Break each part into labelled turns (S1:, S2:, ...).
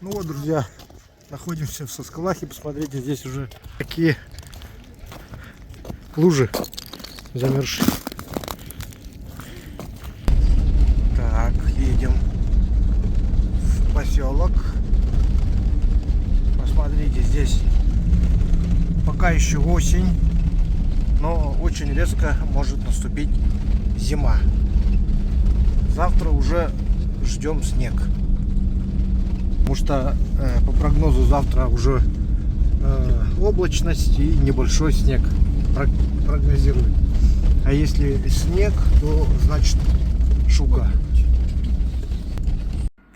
S1: Ну вот, друзья, находимся в Соскалахе. Посмотрите, здесь уже такие лужи замерзшие. Так, едем в поселок. Посмотрите, здесь пока еще осень, но очень резко может наступить зима. Завтра уже ждем снег. Потому что по прогнозу завтра уже облачность и небольшой снег прогнозируют. А если снег, то значит шуга.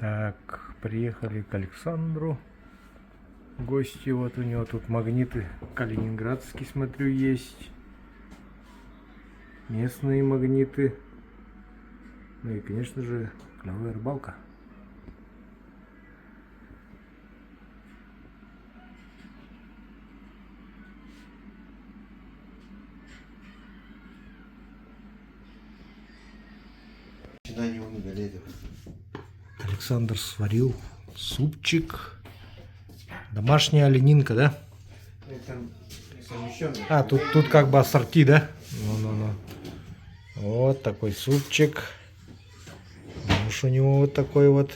S1: Так, приехали к Александру. Гости, вот у него тут магниты калининградские, смотрю, есть. Местные магниты. Ну и, конечно же, клевая рыбалка. Александр сварил супчик. Домашняя оленинка, да? А, тут как бы ассорти, да? Ну. Вот такой супчик. Муж у него вот такой вот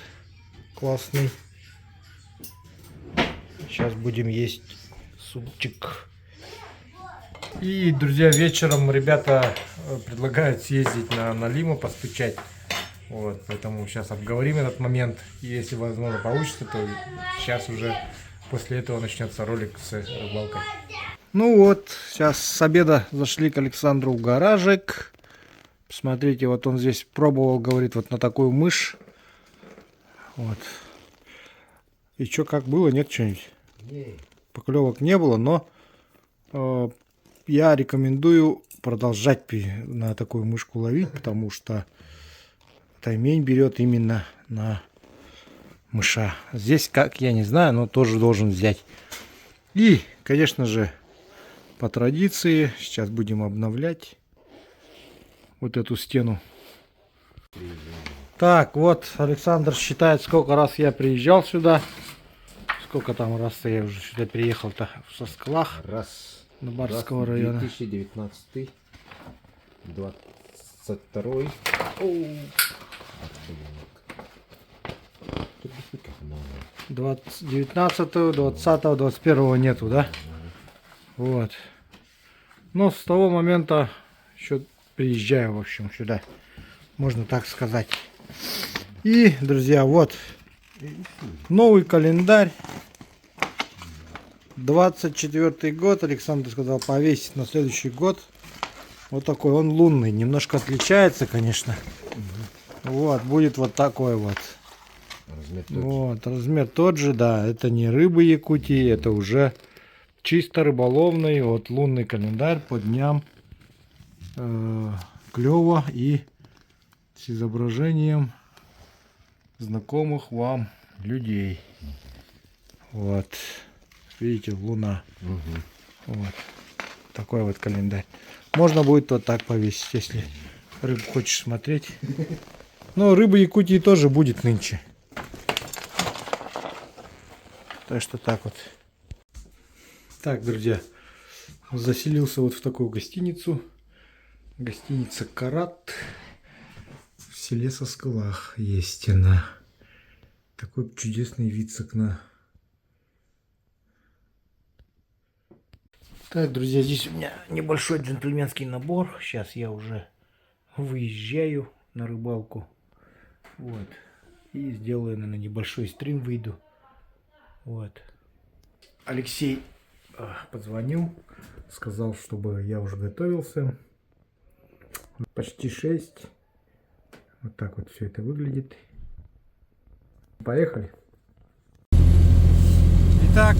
S1: классный. Сейчас будем есть супчик. И, друзья, вечером ребята предлагают съездить на Лиму, постучать. Вот, поэтому сейчас обговорим этот момент. И если возможно получится, то сейчас уже после этого начнется ролик с рыбалкой. Ну вот, сейчас с обеда зашли к Александру в гаражик. Смотрите, вот он здесь пробовал, говорит, вот на такую мышь. Вот. И что, как было? Нет что-нибудь? Поклевок не было, но я рекомендую продолжать на такую мышку ловить, потому что таймень берет именно на мыша. Здесь, как я не знаю, но тоже должен взять. И, конечно же, по традиции, сейчас будем обновлять вот эту стену. Так, вот Александр считает, сколько раз я приезжал сюда. Сколько там раз я уже сюда приехал-то в Соскалах.
S2: Раз.
S1: На Барского района.
S2: 2019, 22.
S1: 19, 20, 21 нету, да? Вот. Но с того момента еще приезжаю, в общем, сюда. Можно так сказать. И, друзья, вот новый календарь. 24 год. Александр сказал повесить на следующий год. Вот такой он лунный. Немножко отличается, конечно. Вот, будет вот такой вот. Размер тот же, да. Это не рыбы Якутии, это уже чисто рыболовный. Вот лунный календарь по дням клёва и с изображением знакомых вам людей. Вот. Видите, луна. Вот. Такой вот календарь. Можно будет вот так повесить, если рыбу хочешь смотреть. Но рыба Якутии тоже будет нынче. Так что так вот. Так, друзья, заселился вот в такую гостиницу. Гостиница Карат. В селе Соскалах есть она. Такой чудесный вид с окна. Так, друзья, здесь у меня небольшой джентльменский набор. Сейчас я уже выезжаю на рыбалку. Вот. И сделаю, наверное, небольшой стрим, выйду. Вот. Алексей позвонил, сказал, чтобы я уже готовился. Почти 6. Вот так вот все это выглядит. Поехали. Итак,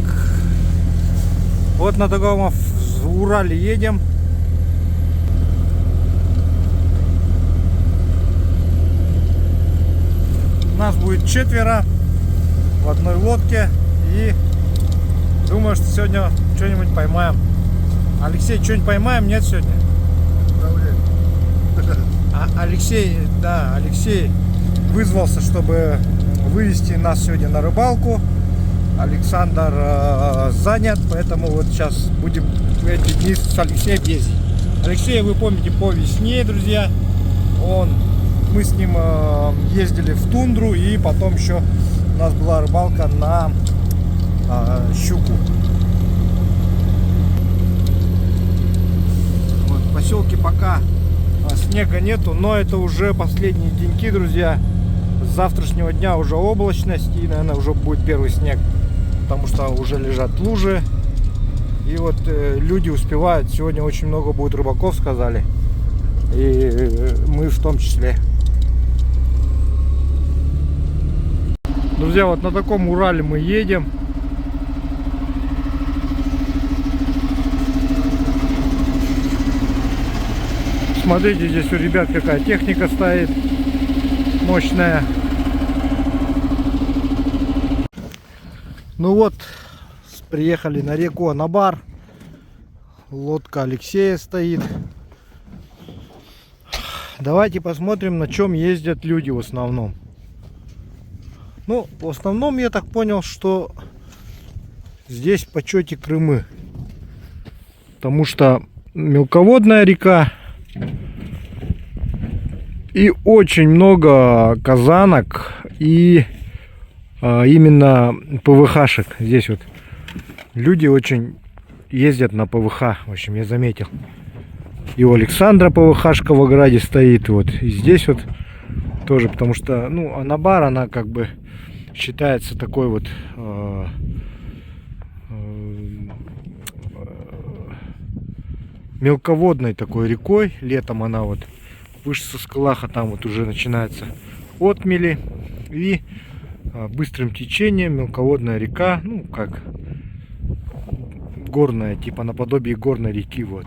S1: вот на таком в Урале едем. Нас будет 4 в одной лодке. И думаю, что сегодня что-нибудь поймаем. Алексей, что-нибудь поймаем? Нет сегодня? Алексей вызвался, чтобы вывести нас сегодня на рыбалку. Александр занят, поэтому вот сейчас будем в эти дни с Алексеем ездить. Алексея вы помните по весне, друзья. Мы с ним ездили в тундру, и потом еще у нас была рыбалка на щуку. Вот, в поселке пока снега нету, но это уже последние деньки, друзья. С завтрашнего дня уже облачность, и, наверное, уже будет первый снег, потому что уже лежат лужи. И вот люди успевают. Сегодня очень много будет рыбаков, сказали. И мы в том числе. Друзья, вот на таком Урале мы едем. Смотрите, здесь у ребят какая техника стоит. Мощная. Ну вот, приехали на реку Анабар. Лодка Алексея стоит. Давайте посмотрим, на чем ездят люди в основном. Ну, в основном я так понял, что здесь в почете Крымы. Потому что мелководная река. И очень много казанок и именно ПВХ-шек. Здесь вот люди очень ездят на ПВХ. В общем, я заметил. И у Александра ПВХ-шка в ограде стоит. Вот. И здесь вот тоже, потому что, ну, Анабар, она как бы считается такой вот мелководной такой рекой. Летом она вот выше Соскалаха, там вот уже начинается отмели. И быстрым течением мелководная река, ну как горная, типа наподобие горной реки, вот.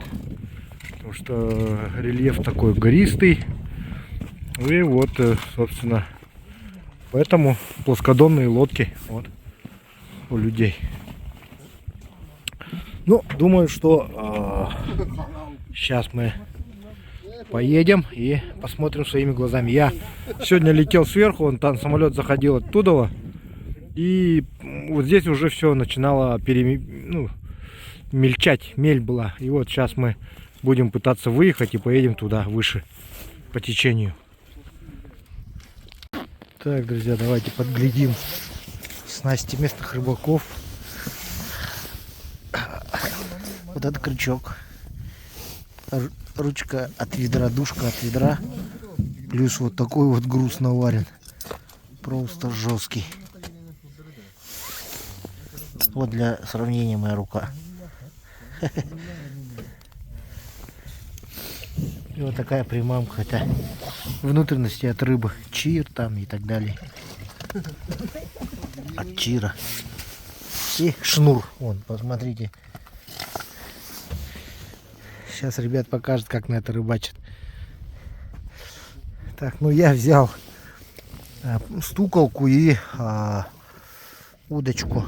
S1: Потому что рельеф такой гористый. И вот, собственно, поэтому плоскодонные лодки вот у людей. Ну, думаю, что сейчас мы поедем и посмотрим своими глазами. Я сегодня летел сверху, вон там самолет заходил оттуда, и вот здесь уже все начинало мельчать, мель была. И вот сейчас мы будем пытаться выехать и поедем туда выше по течению. Так, друзья, давайте подглядим снасти местных рыбаков. Вот это крючок. Ручка от ведра, душка от ведра. Плюс вот такой вот груз наварен. Просто жесткий. Вот для сравнения моя рука. И вот такая примамка. Это внутренности от рыбы. Чир там и так далее. От чира. И шнур. Вон, посмотрите. Сейчас ребят покажут, как на это рыбачат. Так, ну я взял стуколку и удочку.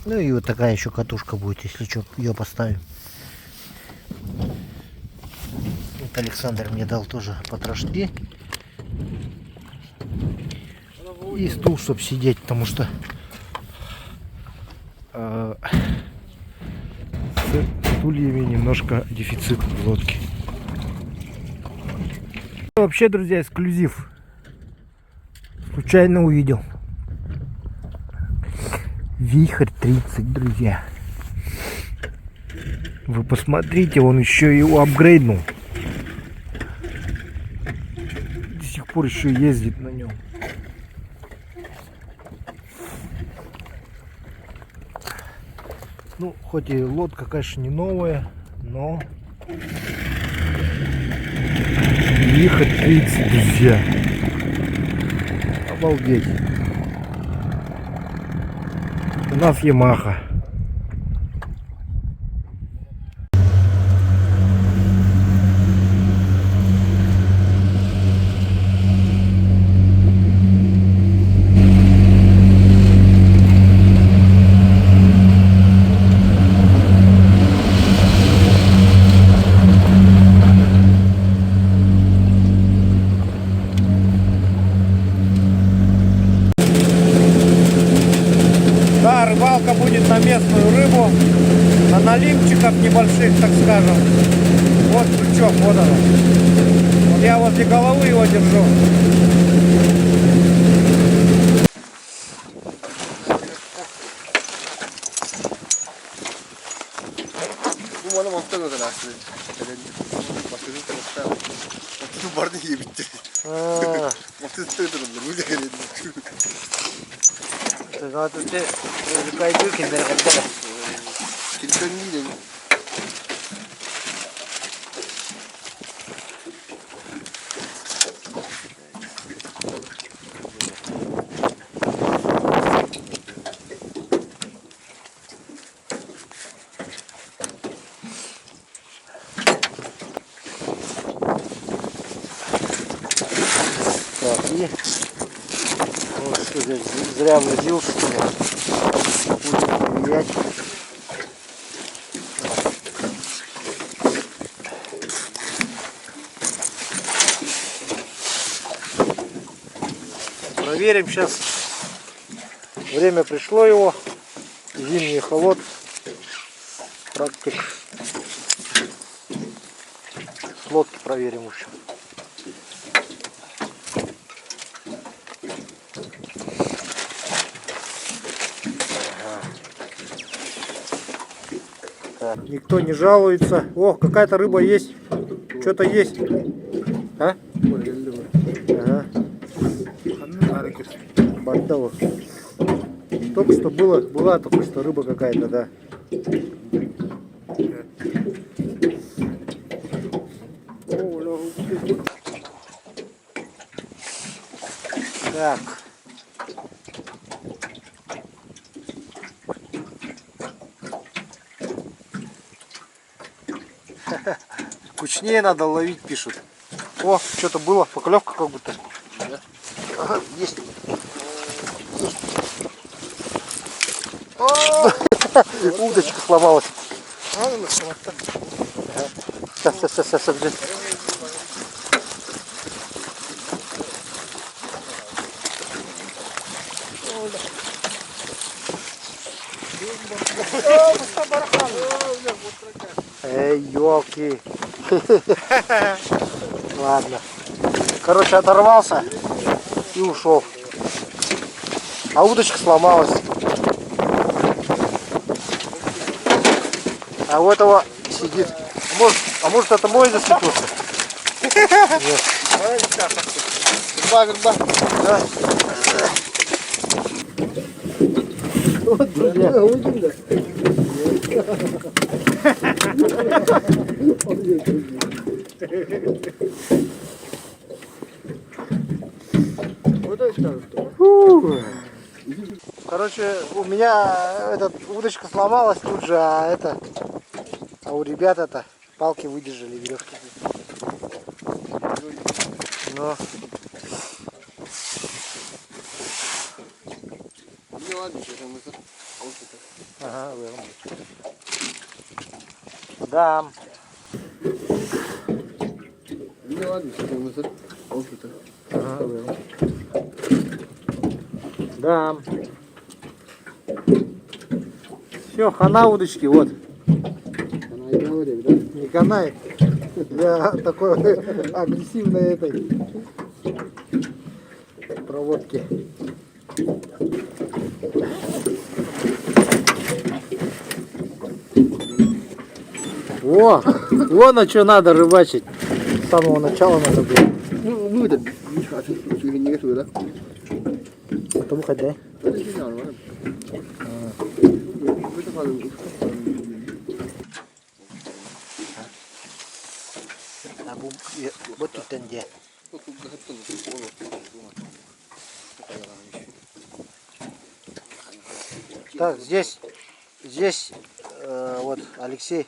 S1: Ну и вот такая еще катушка будет, если что, ее поставим. Вот Александр мне дал тоже потрошки. И стул, чтобы сидеть, потому что стульями немножко дефицит в лодке. Вообще, друзья, эксклюзив. Случайно увидел. Вихрь 30, друзья. Вы посмотрите, он еще его апгрейднул. До сих пор еще ездит на нем. Ну, хоть и лодка, конечно, не новая, но Вихрь 30, друзья. Обалдеть. У нас Ямаха. сегодня рыбалка будет на местную рыбу, на налимчиков небольших, так скажем. Вот крючок, вот он. Вот я возле головы его держу. Так, и вот что здесь зря возил, что ли. Будем проверять. Проверим сейчас. Время пришло его. Зимний холод. Практик. С лодки проверим еще. Никто не жалуется. О, какая-то рыба есть. Что-то есть. А? Ага. Бардава. Только что была только что рыба какая-то, да. Так. Кучнее надо ловить, пишут. О, что-то было, поклевка как будто. Да. Ага, есть. Удочка сломалась. Сейчас. Эй, ёлки. Ладно. Короче, оторвался и ушел. А удочка сломалась. А у этого сидит. А может это мой зацепился? Нет. Верба. Да. Вот, друзья. Короче, у меня эта удочка сломалась тут же, а у ребят палки выдержали, веревки. Но... Ага, да. Да. Все, хана удочки, вот. Не канает. Для такой агрессивной этой проводки. Во на что надо рыбачить. С самого начала надо было. Ну, это не да? Это выходи, да? Вот тут где. Так, здесь вот Алексей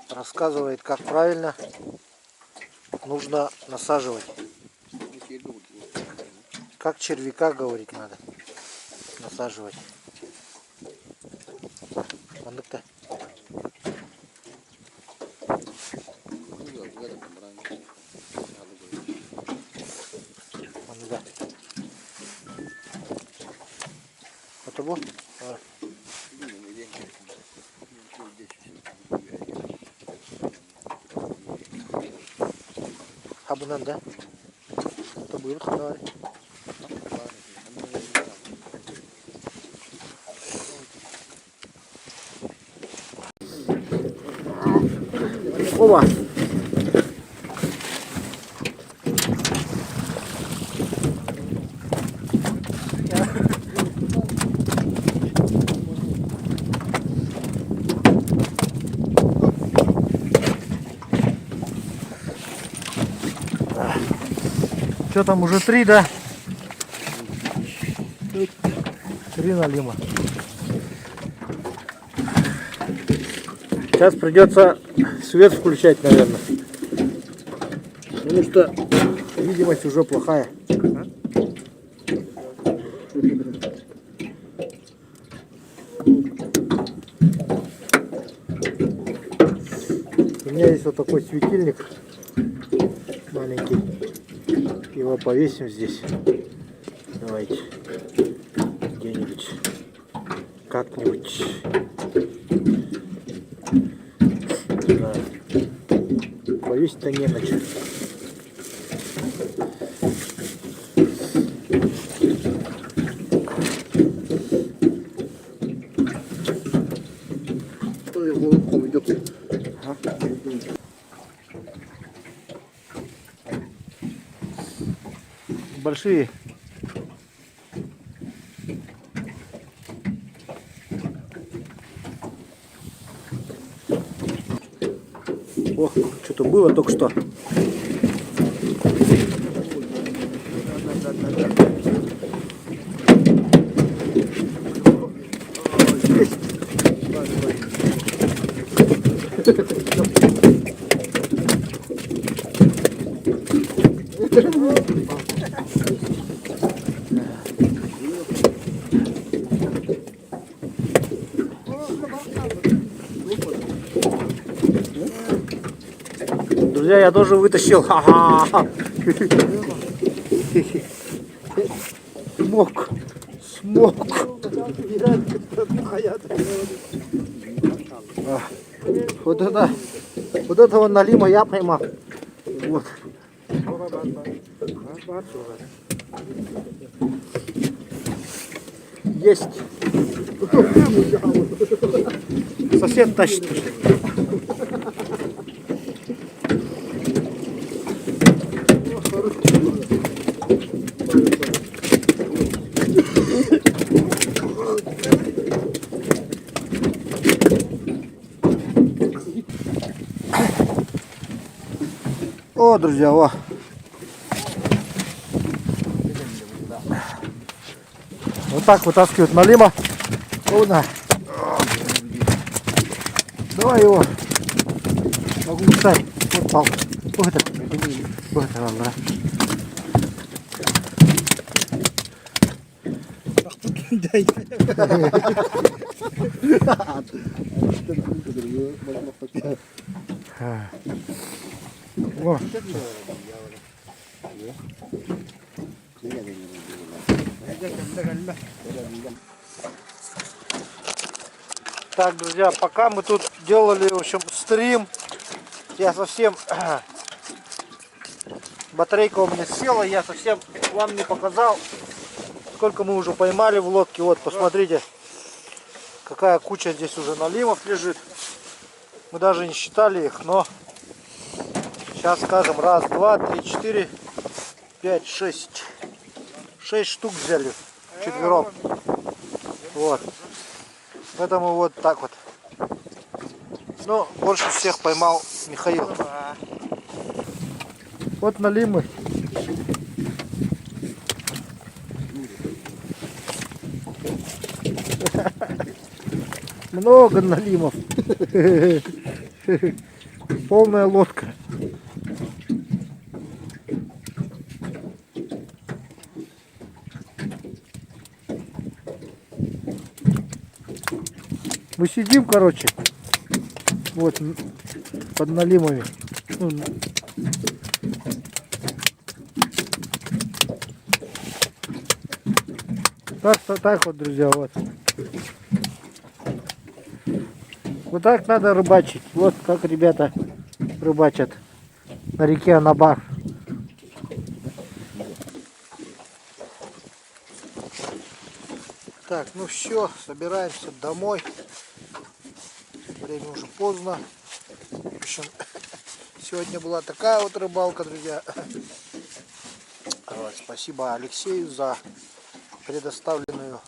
S1: рассказывает, как правильно нужно насаживать. Как червяка, говорить надо насаживать.
S2: того. Абунан, да? Это будет давай. Оба. Что там, уже 3, да? 3 налима. Сейчас придется свет включать, наверное. Потому что видимость уже плохая. У меня есть вот такой светильник маленький. Его повесим здесь. Давайте. Где-нибудь. Как-нибудь. Да. Повесить-то не на чем. Большие. О, что-то было только что. Друзья, я тоже вытащил. Ха-ха. Смог. Вот этого налима я поймал. Вот. Есть. Сосед тащит. О, друзья, о. Вот так вытаскивают налима. О, на. Давай его. Могу ставить. Вот палка. Вот это. Вот это вам, да. О. Так, друзья, пока мы тут делали, в общем, стрим, я совсем батарейка у меня села, я совсем вам не показал, сколько мы уже поймали в лодке. Вот, посмотрите, какая куча здесь уже налимов лежит. Мы даже не считали их, но сейчас скажем, раз, два, три, четыре, 5, 6. 6 штук взяли четвером. Вот. Поэтому вот так вот. Но больше всех поймал Михаил. Вот налимы. Много налимов. Полная лодка. Мы сидим, короче, вот под налимами. Так вот, друзья, вот. Вот так надо рыбачить. Вот как ребята рыбачат на реке Анабар. Так, ну все, собираемся домой. Время уже поздно. В общем, сегодня была такая вот рыбалка, друзья. Вот, спасибо Алексею за предоставленную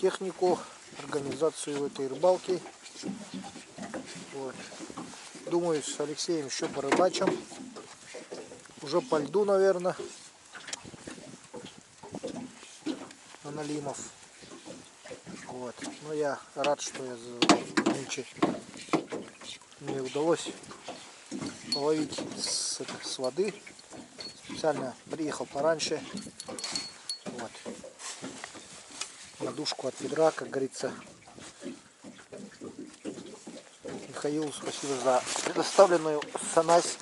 S2: технику, организацию этой рыбалки. Вот. Думаю, с Алексеем еще порыбачим. Уже по льду, наверное. На налимов. Вот. Но я рад, что я нынче мне удалось половить с воды. Специально приехал пораньше. Вот. На душку от ведра, как говорится. Михаилу спасибо за предоставленную снасть.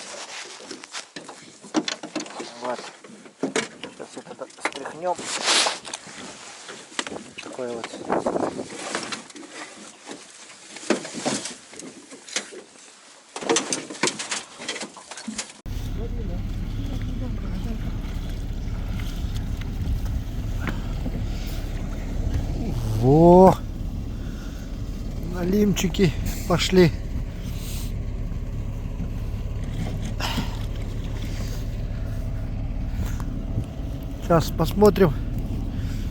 S2: Вот. Сейчас это стряхнем. Такое вот. Во! Налимчики пошли. Сейчас посмотрим,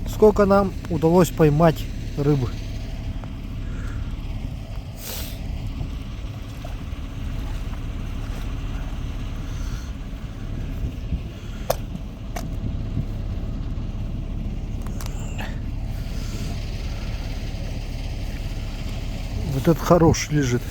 S2: сколько нам удалось поймать рыбы. Вот этот хороший лежит.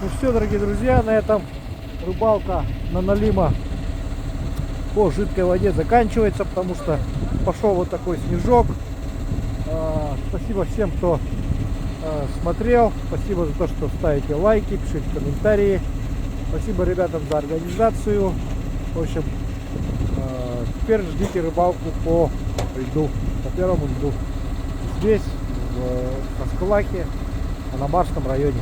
S2: Ну все, дорогие друзья, на этом рыбалка на налима по жидкой воде заканчивается, потому что пошел вот такой снежок. Спасибо всем, кто смотрел. Спасибо за то, что ставите лайки, пишите комментарии. Спасибо ребятам за организацию. В общем, теперь ждите рыбалку по льду, по первому льду. Здесь, в Хаскалаке, в Анабарском районе.